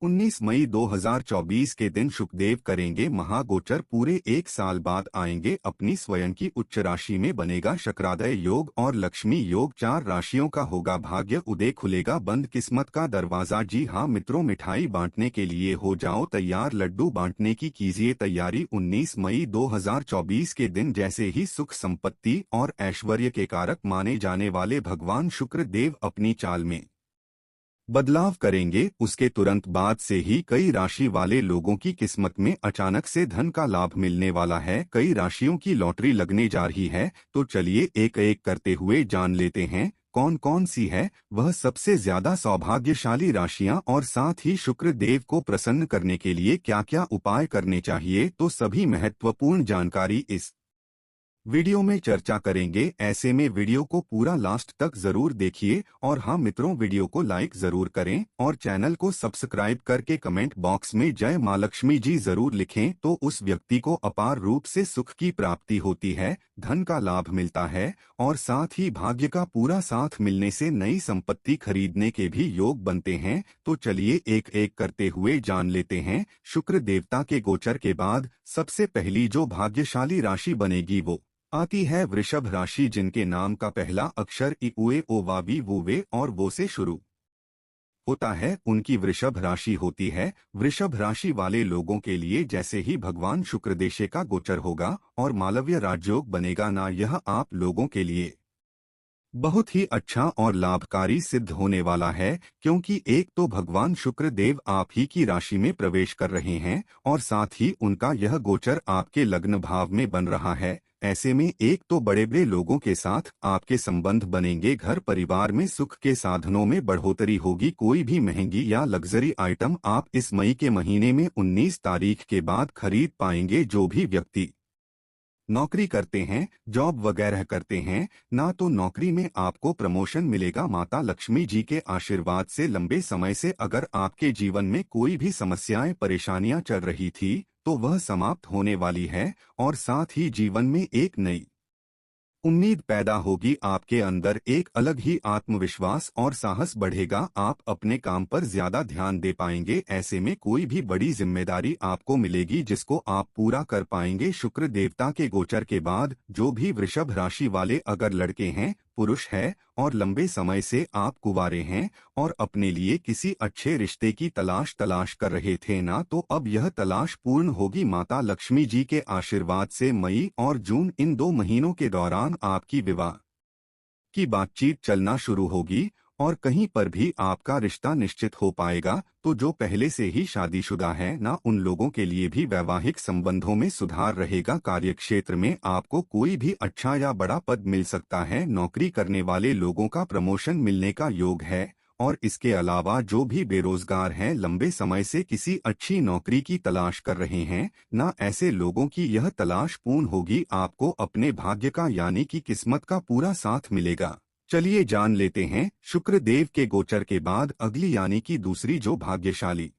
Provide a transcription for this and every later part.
19 मई 2024 के दिन शुक्रदेव करेंगे महागोचर। पूरे एक साल बाद आएंगे अपनी स्वयं की उच्च राशि में। बनेगा शक्रादय योग और लक्ष्मी योग। 4 राशियों का होगा भाग्य उदय। खुलेगा बंद किस्मत का दरवाजा। जी हाँ मित्रों, मिठाई बांटने के लिए हो जाओ तैयार। लड्डू बांटने की कीजिए तैयारी। 19 मई 2024 के दिन जैसे ही सुख संपत्ति और ऐश्वर्य के कारक माने जाने वाले भगवान शुक्र देव अपनी चाल में बदलाव करेंगे, उसके तुरंत बाद से ही कई राशि वाले लोगों की किस्मत में अचानक से धन का लाभ मिलने वाला है। कई राशियों की लॉटरी लगने जा रही है। तो चलिए एक एक करते हुए जान लेते हैं कौन कौन सी है वह सबसे ज्यादा सौभाग्यशाली राशियां और साथ ही शुक्र देव को प्रसन्न करने के लिए क्या क्या उपाय करने चाहिए। तो सभी महत्वपूर्ण जानकारी इस वीडियो में चर्चा करेंगे। ऐसे में वीडियो को पूरा लास्ट तक जरूर देखिए। और हाँ मित्रों, वीडियो को लाइक जरूर करें और चैनल को सब्सक्राइब करके कमेंट बॉक्स में जय मां लक्ष्मी जी जरूर लिखें। तो उस व्यक्ति को अपार रूप से सुख की प्राप्ति होती है, धन का लाभ मिलता है और साथ ही भाग्य का पूरा साथ मिलने से नई संपत्ति खरीदने के भी योग बनते हैं। तो चलिए एक एक करते हुए जान लेते हैं। शुक्र देवता के गोचर के बाद सबसे पहली जो भाग्यशाली राशि बनेगी वो आती है वृषभ राशि, जिनके नाम का पहला अक्षर इ उए ओ वावी वुवे और वो से शुरू होता है, उनकी वृषभ राशि होती है। वृषभ राशि वाले लोगों के लिए जैसे ही भगवान शुक्रदेशे का गोचर होगा और मालव्य राजयोग बनेगा ना, यह आप लोगों के लिए बहुत ही अच्छा और लाभकारी सिद्ध होने वाला है। क्योंकि एक तो भगवान शुक्र देव आप ही की राशि में प्रवेश कर रहे हैं और साथ ही उनका यह गोचर आपके लग्न भाव में बन रहा है। ऐसे में एक तो बड़े बड़े लोगों के साथ आपके संबंध बनेंगे। घर परिवार में सुख के साधनों में बढ़ोतरी होगी। कोई भी महंगी या लग्जरी आइटम आप इस मई के महीने में 19 तारीख के बाद खरीद पाएंगे। जो भी व्यक्ति नौकरी करते हैं, जॉब वगैरह करते हैं ना, तो नौकरी में आपको प्रमोशन मिलेगा। माता लक्ष्मी जी के आशीर्वाद से लंबे समय से अगर आपके जीवन में कोई भी समस्याएं परेशानियां चल रही थी तो वह समाप्त होने वाली है और साथ ही जीवन में एक नई उम्मीद पैदा होगी। आपके अंदर एक अलग ही आत्मविश्वास और साहस बढ़ेगा। आप अपने काम पर ज्यादा ध्यान दे पाएंगे। ऐसे में कोई भी बड़ी जिम्मेदारी आपको मिलेगी जिसको आप पूरा कर पाएंगे। शुक्र देवता के गोचर के बाद जो भी वृषभ राशि वाले अगर लड़के हैं, पुरुष है और लंबे समय से आप कुंवारे हैं और अपने लिए किसी अच्छे रिश्ते की तलाश कर रहे थे ना, तो अब यह तलाश पूर्ण होगी। माता लक्ष्मी जी के आशीर्वाद से मई और जून इन 2 महीनों के दौरान आपकी विवाह की बातचीत चलना शुरू होगी और कहीं पर भी आपका रिश्ता निश्चित हो पाएगा। तो जो पहले से ही शादीशुदा है ना, उन लोगों के लिए भी वैवाहिक संबंधों में सुधार रहेगा। कार्यक्षेत्र में आपको कोई भी अच्छा या बड़ा पद मिल सकता है। नौकरी करने वाले लोगों का प्रमोशन मिलने का योग है। और इसके अलावा जो भी बेरोजगार हैं, लंबे समय से किसी अच्छी नौकरी की तलाश कर रहे हैं ना, ऐसे लोगों की यह तलाश पूर्ण होगी। आपको अपने भाग्य का यानी कि किस्मत का पूरा साथ मिलेगा। चलिए जान लेते हैं शुक्र देव के गोचर के बाद अगली यानी कि दूसरी जो भाग्यशाली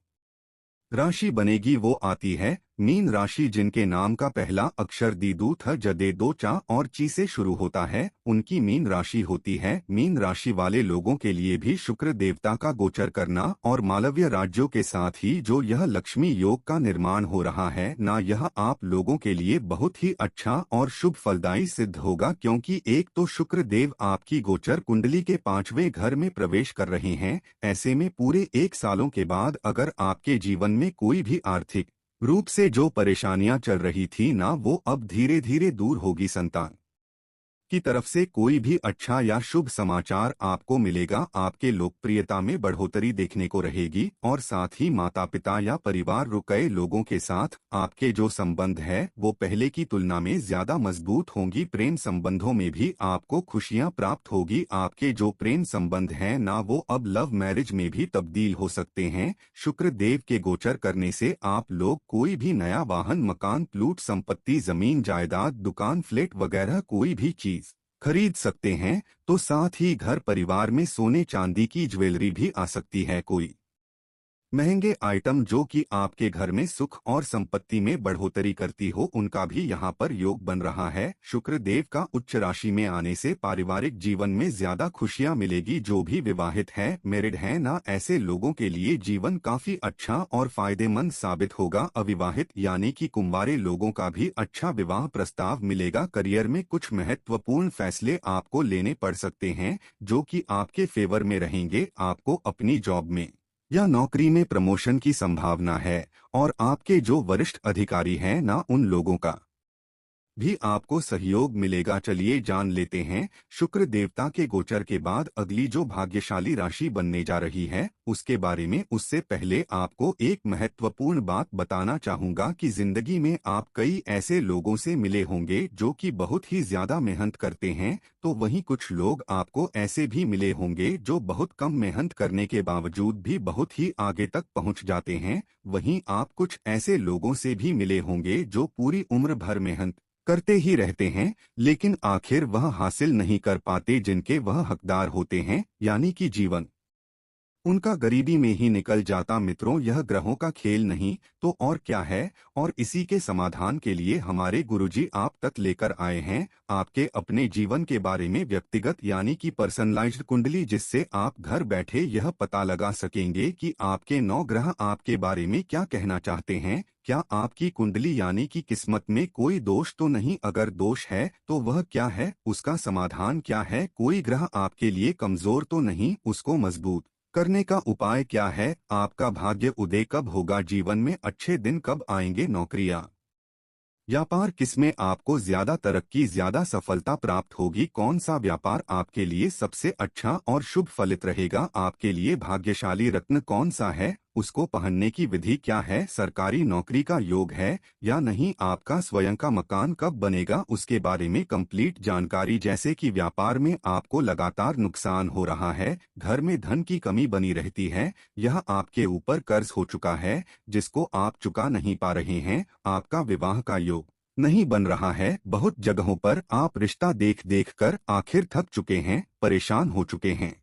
राशि बनेगी वो आती है मीन राशि, जिनके नाम का पहला अक्षर दी दू थ जदे दो चा और ची से शुरू होता है, उनकी मीन राशि होती है। मीन राशि वाले लोगों के लिए भी शुक्र देवता का गोचर करना और मालव्य राज्यों के साथ ही जो यह लक्ष्मी योग का निर्माण हो रहा है ना, यह आप लोगों के लिए बहुत ही अच्छा और शुभ फलदायी सिद्ध होगा। क्योंकि एक तो शुक्र देव आपकी गोचर कुंडली के 5वें घर में प्रवेश कर रहे हैं। ऐसे में पूरे एक सालों के बाद अगर आपके जीवन में कोई भी आर्थिक रूप से जो परेशानियां चल रही थी ना, वो अब धीरे धीरे दूर होगी। संतान की तरफ से कोई भी अच्छा या शुभ समाचार आपको मिलेगा। आपके लोकप्रियता में बढ़ोतरी देखने को रहेगी और साथ ही माता पिता या परिवार रुके लोगों के साथ आपके जो संबंध है वो पहले की तुलना में ज्यादा मजबूत होंगी। प्रेम संबंधों में भी आपको खुशियां प्राप्त होगी। आपके जो प्रेम संबंध हैं ना, वो अब लव मैरिज में भी तब्दील हो सकते हैं। शुक्र देव के गोचर करने से आप लोग कोई भी नया वाहन, मकान, प्लूट, संपत्ति, जमीन जायदाद, दुकान, फ्लैट वगैरह कोई भी चीज खरीद सकते हैं। तो साथ ही घर परिवार में सोने चांदी की ज्वेलरी भी आ सकती है। कोई महंगे आइटम जो कि आपके घर में सुख और संपत्ति में बढ़ोतरी करती हो, उनका भी यहाँ पर योग बन रहा है। शुक्र देव का उच्च राशि में आने से पारिवारिक जीवन में ज्यादा खुशियाँ मिलेगी। जो भी विवाहित है, मैरिड है ना, ऐसे लोगों के लिए जीवन काफी अच्छा और फायदेमंद साबित होगा। अविवाहित यानी कि कुंवारे लोगों का भी अच्छा विवाह प्रस्ताव मिलेगा। करियर में कुछ महत्वपूर्ण फैसले आपको लेने पड़ सकते हैं जो कि आपके फेवर में रहेंगे। आपको अपनी जॉब में या नौकरी में प्रमोशन की संभावना है और आपके जो वरिष्ठ अधिकारी हैं ना, उन लोगों का भी आपको सहयोग मिलेगा। चलिए जान लेते हैं शुक्र देवता के गोचर के बाद अगली जो भाग्यशाली राशि बनने जा रही है उसके बारे में। उससे पहले आपको एक महत्वपूर्ण बात बताना चाहूंगा कि जिंदगी में आप कई ऐसे लोगों से मिले होंगे जो कि बहुत ही ज्यादा मेहनत करते हैं, तो वहीं कुछ लोग आपको ऐसे भी मिले होंगे जो बहुत कम मेहनत करने के बावजूद भी बहुत ही आगे तक पहुंच जाते हैं। वहीं आप कुछ ऐसे लोगों से भी मिले होंगे जो पूरी उम्र भर मेहनत करते ही रहते हैं लेकिन आखिर वह हासिल नहीं कर पाते जिनके वह हकदार होते हैं, यानी कि जीवन उनका गरीबी में ही निकल जाता। मित्रों, यह ग्रहों का खेल नहीं तो और क्या है, और इसी के समाधान के लिए हमारे गुरुजी आप तक लेकर आए हैं आपके अपने जीवन के बारे में व्यक्तिगत यानी कि पर्सनलाइज्ड कुंडली, जिससे आप घर बैठे यह पता लगा सकेंगे कि आपके 9 ग्रह आपके बारे में क्या कहना चाहते हैं। क्या आपकी कुंडली यानी कि किस्मत में कोई दोष तो नहीं? अगर दोष है तो वह क्या है, उसका समाधान क्या है? कोई ग्रह आपके लिए कमजोर तो नहीं, उसको मजबूत करने का उपाय क्या है? आपका भाग्य उदय कब होगा? जीवन में अच्छे दिन कब आएंगे? नौकरियां व्यापार किसमें आपको ज्यादा तरक्की ज्यादा सफलता प्राप्त होगी? कौन सा व्यापार आपके लिए सबसे अच्छा और शुभ फलित रहेगा? आपके लिए भाग्यशाली रत्न कौन सा है? उसको पहनने की विधि क्या है? सरकारी नौकरी का योग है या नहीं? आपका स्वयं का मकान कब बनेगा? उसके बारे में कंप्लीट जानकारी। जैसे कि व्यापार में आपको लगातार नुकसान हो रहा है, घर में धन की कमी बनी रहती है, यह आपके ऊपर कर्ज हो चुका है जिसको आप चुका नहीं पा रहे हैं, आपका विवाह का योग नहीं बन रहा है, बहुत जगहों पर आप रिश्ता देख देख कर आखिर थक चुके हैं, परेशान हो चुके हैं,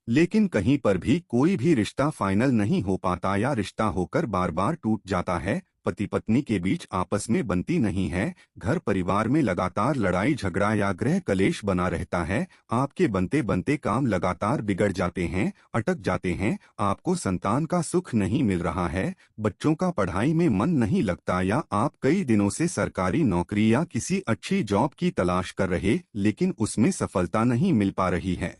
लेकिन कहीं पर भी कोई भी रिश्ता फाइनल नहीं हो पाता या रिश्ता होकर बार बार टूट जाता है। पति पत्नी के बीच आपस में बनती नहीं है, घर परिवार में लगातार लड़ाई झगड़ा या गृह कलेश बना रहता है, आपके बनते बनते काम लगातार बिगड़ जाते हैं, अटक जाते हैं, आपको संतान का सुख नहीं मिल रहा है, बच्चों का पढ़ाई में मन नहीं लगता, या आप कई दिनों से सरकारी नौकरी या किसी अच्छी जॉब की तलाश कर रहे लेकिन उसमें सफलता नहीं मिल पा रही है।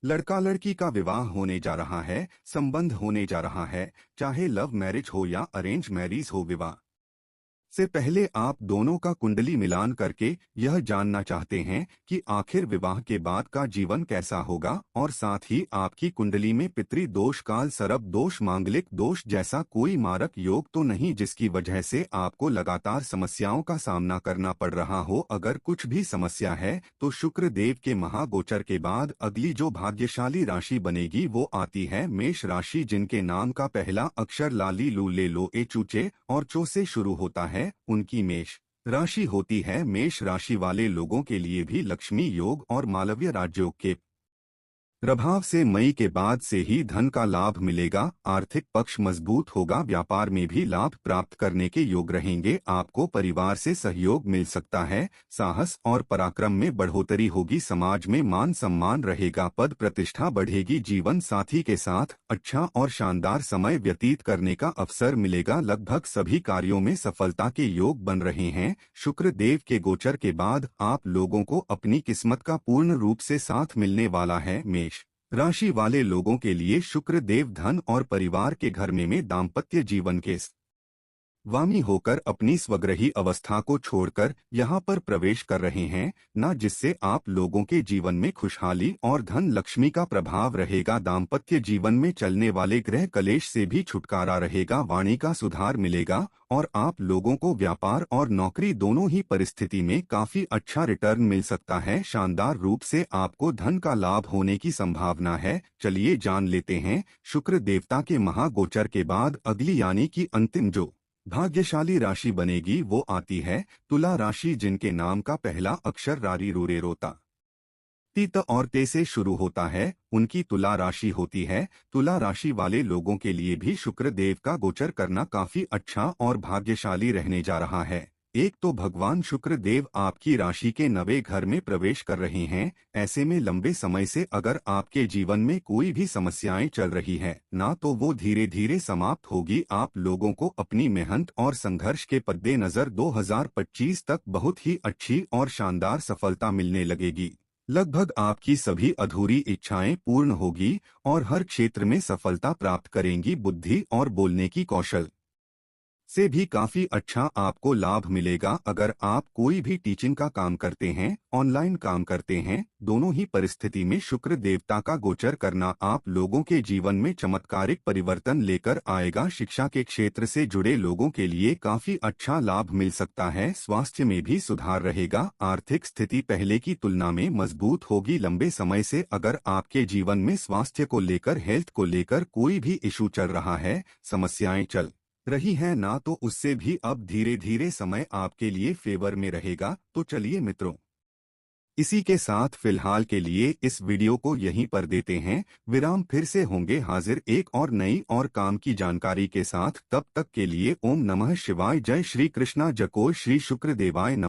लड़का लड़की का विवाह होने जा रहा है, संबंध होने जा रहा है, चाहे लव मैरिज हो या अरेंज मैरिज हो। विवाह से पहले आप दोनों का कुंडली मिलान करके यह जानना चाहते हैं कि आखिर विवाह के बाद का जीवन कैसा होगा, और साथ ही आपकी कुंडली में पितृ दोष, काल सर्प दोष, मांगलिक दोष जैसा कोई मारक योग तो नहीं जिसकी वजह से आपको लगातार समस्याओं का सामना करना पड़ रहा हो। अगर कुछ भी समस्या है तो शुक्र देव के महागोचर के बाद अगली जो भाग्यशाली राशि बनेगी वो आती है मेष राशि, जिनके नाम का पहला अक्षर लाली लू ले लो ए चूचे और चो से शुरू होता है, उनकी मेष राशि होती है। मेष राशि वाले लोगों के लिए भी लक्ष्मी योग और मालव्य राजयोग के प्रभाव से मई के बाद से ही धन का लाभ मिलेगा, आर्थिक पक्ष मजबूत होगा, व्यापार में भी लाभ प्राप्त करने के योग रहेंगे, आपको परिवार से सहयोग मिल सकता है, साहस और पराक्रम में बढ़ोतरी होगी, समाज में मान सम्मान रहेगा, पद प्रतिष्ठा बढ़ेगी, जीवन साथी के साथ अच्छा और शानदार समय व्यतीत करने का अवसर मिलेगा, लगभग सभी कार्यों में सफलता के योग बन रहे हैं। शुक्र देव के गोचर के बाद आप लोगों को अपनी किस्मत का पूर्ण रूप से साथ मिलने वाला है। मेष राशि वाले लोगों के लिए शुक्र देव धन और परिवार के घर में दाम्पत्य जीवन के वामी होकर अपनी स्वग्रही अवस्था को छोड़कर यहाँ पर प्रवेश कर रहे हैं ना, जिससे आप लोगों के जीवन में खुशहाली और धन लक्ष्मी का प्रभाव रहेगा, दाम्पत्य जीवन में चलने वाले गृह कलेश से भी छुटकारा रहेगा, वाणी का सुधार मिलेगा और आप लोगों को व्यापार और नौकरी दोनों ही परिस्थिति में काफी अच्छा रिटर्न मिल सकता है, शानदार रूप से आपको धन का लाभ होने की संभावना है। चलिए जान लेते हैं शुक्र देवता के महागोचर के बाद अगली यानी कि अंतिम जो भाग्यशाली राशि बनेगी वो आती है तुला राशि, जिनके नाम का पहला अक्षर रारी रूरे रोता तीत और ते से शुरू होता है, उनकी तुला राशि होती है। तुला राशि वाले लोगों के लिए भी शुक्र देव का गोचर करना काफी अच्छा और भाग्यशाली रहने जा रहा है। एक तो भगवान शुक्र देव आपकी राशि के 9वें घर में प्रवेश कर रहे हैं। ऐसे में लंबे समय से अगर आपके जीवन में कोई भी समस्याएं चल रही है ना, तो वो धीरे धीरे समाप्त होगी। आप लोगों को अपनी मेहनत और संघर्ष के मद्देनजर 2025 तक बहुत ही अच्छी और शानदार सफलता मिलने लगेगी। लगभग आपकी सभी अधूरी इच्छाएं पूर्ण होगी और हर क्षेत्र में सफलता प्राप्त करेंगी। बुद्धि और बोलने की कौशल से भी काफी अच्छा आपको लाभ मिलेगा। अगर आप कोई भी टीचिंग का काम करते हैं, ऑनलाइन काम करते हैं, दोनों ही परिस्थिति में शुक्र देवता का गोचर करना आप लोगों के जीवन में चमत्कारिक परिवर्तन लेकर आएगा। शिक्षा के क्षेत्र से जुड़े लोगों के लिए काफी अच्छा लाभ मिल सकता है। स्वास्थ्य में भी सुधार रहेगा। आर्थिक स्थिति पहले की तुलना में मजबूत होगी। लंबे समय से अगर आपके जीवन में स्वास्थ्य को लेकर, हेल्थ को लेकर कोई भी इशू चल रहा है, समस्याएं चल रही है ना, तो उससे भी अब धीरे धीरे समय आपके लिए फेवर में रहेगा। तो चलिए मित्रों, इसी के साथ फिलहाल के लिए इस वीडियो को यहीं पर देते हैं विराम। फिर से होंगे हाजिर एक और नई और काम की जानकारी के साथ। तब तक के लिए ओम नमः शिवाय। जय श्री कृष्णा। जय श्री शुक्र देवाय नमः।